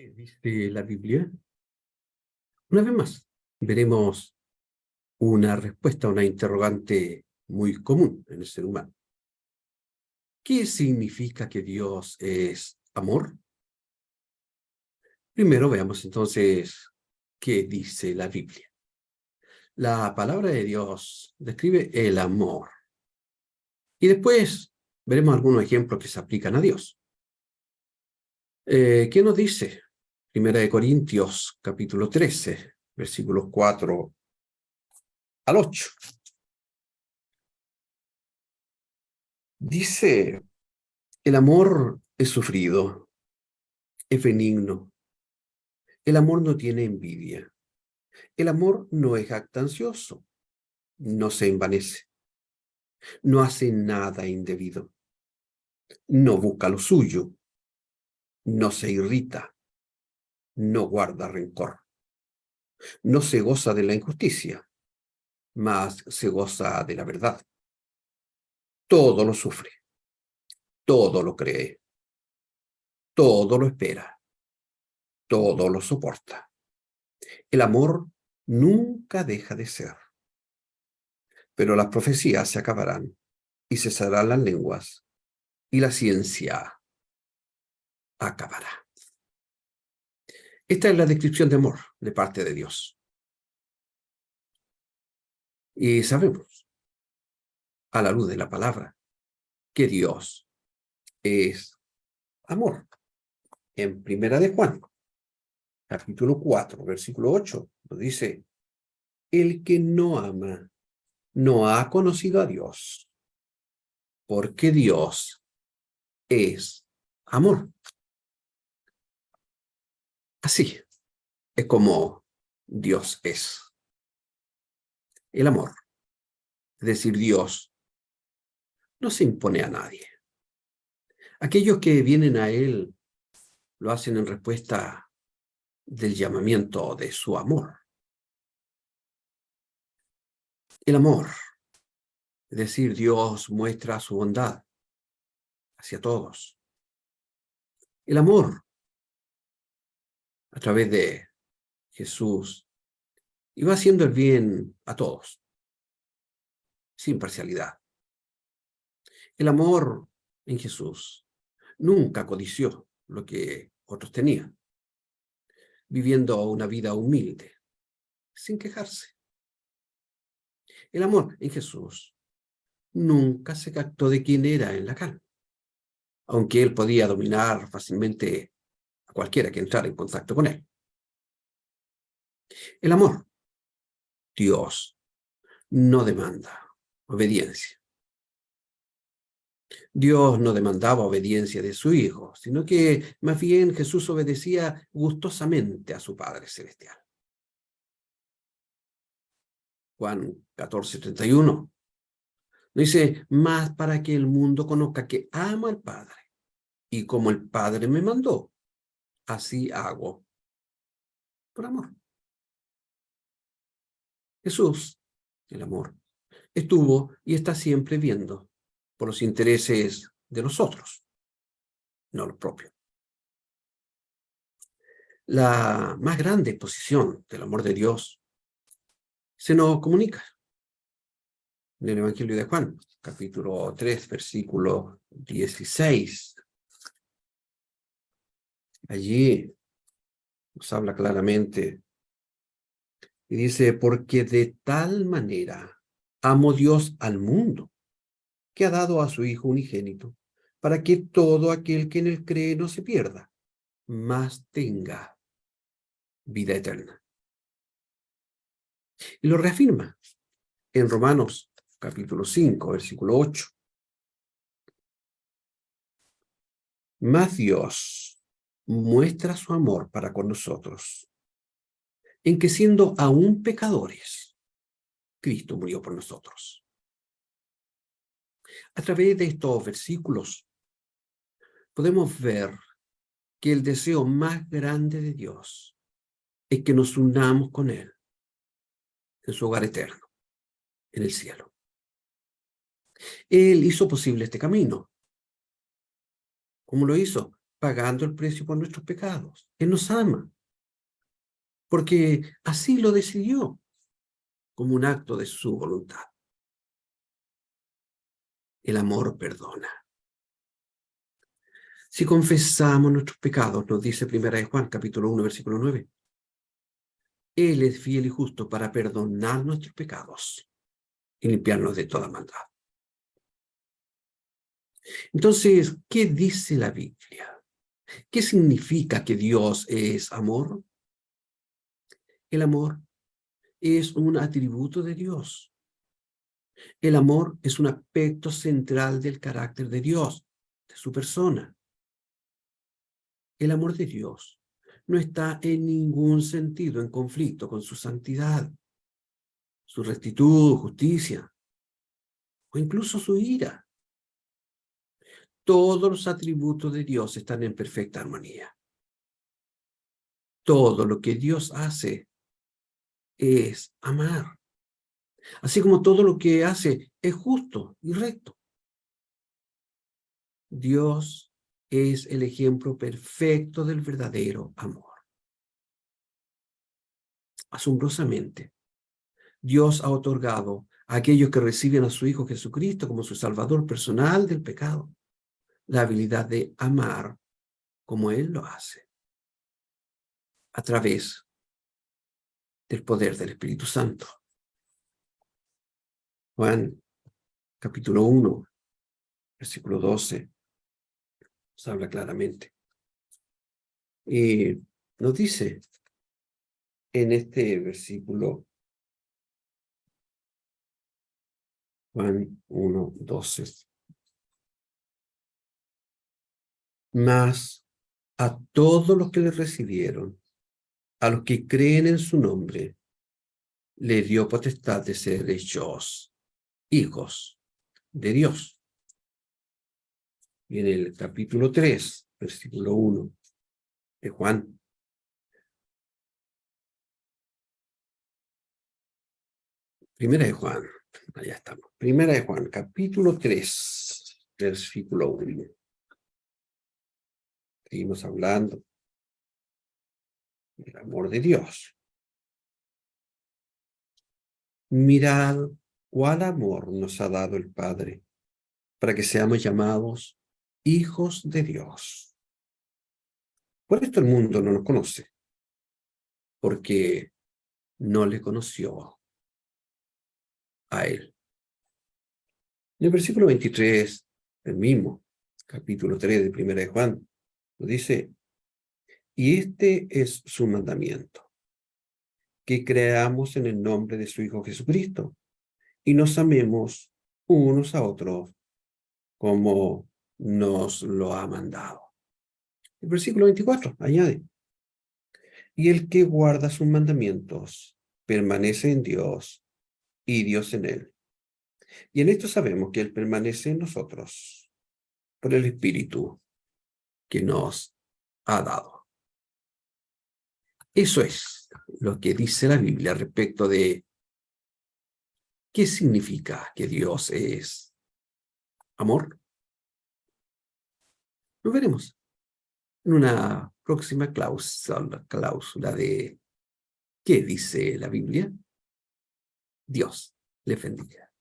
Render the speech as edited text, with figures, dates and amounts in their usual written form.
Dice la Biblia. Una vez más, veremos una respuesta a una interrogante muy común en el ser humano. ¿Qué significa que Dios es amor? Primero veamos entonces qué dice la Biblia. La palabra de Dios describe el amor. Y después veremos algunos ejemplos que se aplican a Dios. ¿Qué nos dice? Primera de Corintios, capítulo 13, versículos 4 al 8. Dice, el amor es sufrido, es benigno. El amor no tiene envidia. El amor no es jactancioso, no se envanece, no hace nada indebido, no busca lo suyo, no se irrita, no guarda rencor, no se goza de la injusticia, mas se goza de la verdad. Todo lo sufre, todo lo cree, todo lo espera, todo lo soporta. El amor nunca deja de ser. Pero las profecías se acabarán y cesarán las lenguas y la ciencia acabará. Esta es la descripción de amor de parte de Dios. Y sabemos, a la luz de la palabra, que Dios es amor. En Primera de Juan, capítulo 4, versículo 8, nos dice, el que no ama no ha conocido a Dios, porque Dios es amor. Así es como Dios es. El amor, es decir, Dios, no se impone a nadie. Aquellos que vienen a Él lo hacen en respuesta del llamamiento de su amor. El amor, es decir, Dios muestra su bondad hacia todos. El amor, a través de Jesús, iba haciendo el bien a todos, sin parcialidad. El amor en Jesús nunca codició lo que otros tenían, viviendo una vida humilde, sin quejarse. El amor en Jesús nunca se captó de quién era en la carne, aunque él podía dominar fácilmente a cualquiera que entrara en contacto con él. El amor, Dios, no demanda obediencia. Dios no demandaba obediencia de su Hijo, sino que más bien Jesús obedecía gustosamente a su Padre Celestial. Juan 14:31 dice, más para que el mundo conozca que amo al Padre, y como el Padre me mandó, así hago por amor. Jesús, el amor, estuvo y está siempre viendo por los intereses de los otros, no los propios. La más grande exposición del amor de Dios se nos comunica en el Evangelio de Juan, capítulo 3, versículo 16. Allí nos habla claramente y dice, porque de tal manera amó Dios al mundo, que ha dado a su Hijo unigénito, para que todo aquel que en él cree no se pierda, mas tenga vida eterna. Y lo reafirma en Romanos capítulo 5, versículo 8. Mas Dios muestra su amor para con nosotros, en que siendo aún pecadores, Cristo murió por nosotros. A través de estos versículos podemos ver que el deseo más grande de Dios es que nos unamos con Él en su hogar eterno, en el cielo. Él hizo posible este camino. ¿Cómo lo hizo? pagando el precio por nuestros pecados. Él nos ama, porque así lo decidió, como un acto de su voluntad. El amor perdona. Si confesamos nuestros pecados, nos dice 1 Juan, capítulo 1, versículo 9, Él es fiel y justo para perdonar nuestros pecados y limpiarnos de toda maldad. Entonces, ¿qué dice la Biblia? ¿Qué significa que Dios es amor? El amor es un atributo de Dios. El amor es un aspecto central del carácter de Dios, de su persona. El amor de Dios no está en ningún sentido en conflicto con su santidad, su rectitud, justicia, o incluso su ira. Todos los atributos de Dios están en perfecta armonía. Todo lo que Dios hace es amar. Así como todo lo que hace es justo y recto. Dios es el ejemplo perfecto del verdadero amor. Asombrosamente, Dios ha otorgado a aquellos que reciben a su Hijo Jesucristo como su Salvador personal del pecado la habilidad de amar como Él lo hace, a través del poder del Espíritu Santo. Juan, capítulo 1, versículo 12, nos habla claramente. Y nos dice en este versículo, Juan 1, 12, mas a todos los que le recibieron, a los que creen en su nombre, le dio potestad de ser hechos hijos de Dios. Y en el capítulo 3, versículo 1 de Juan, Primera de Juan, allá estamos. Primera de Juan, capítulo 3, versículo 1. Seguimos hablando del amor de Dios. Mirad cuál amor nos ha dado el Padre para que seamos llamados hijos de Dios. Por esto el mundo no nos conoce, porque no le conoció a Él. En el versículo 23, el mismo, capítulo 3 de Primera de Juan, nos dice, y este es su mandamiento, que creamos en el nombre de su Hijo Jesucristo y nos amemos unos a otros como nos lo ha mandado. El versículo 24 añade, y el que guarda sus mandamientos permanece en Dios y Dios en él. Y en esto sabemos que Él permanece en nosotros por el Espíritu que nos ha dado. Eso es lo que dice la Biblia respecto de qué significa que Dios es amor. Lo veremos en una próxima cláusula de qué dice la Biblia. Dios le bendiga.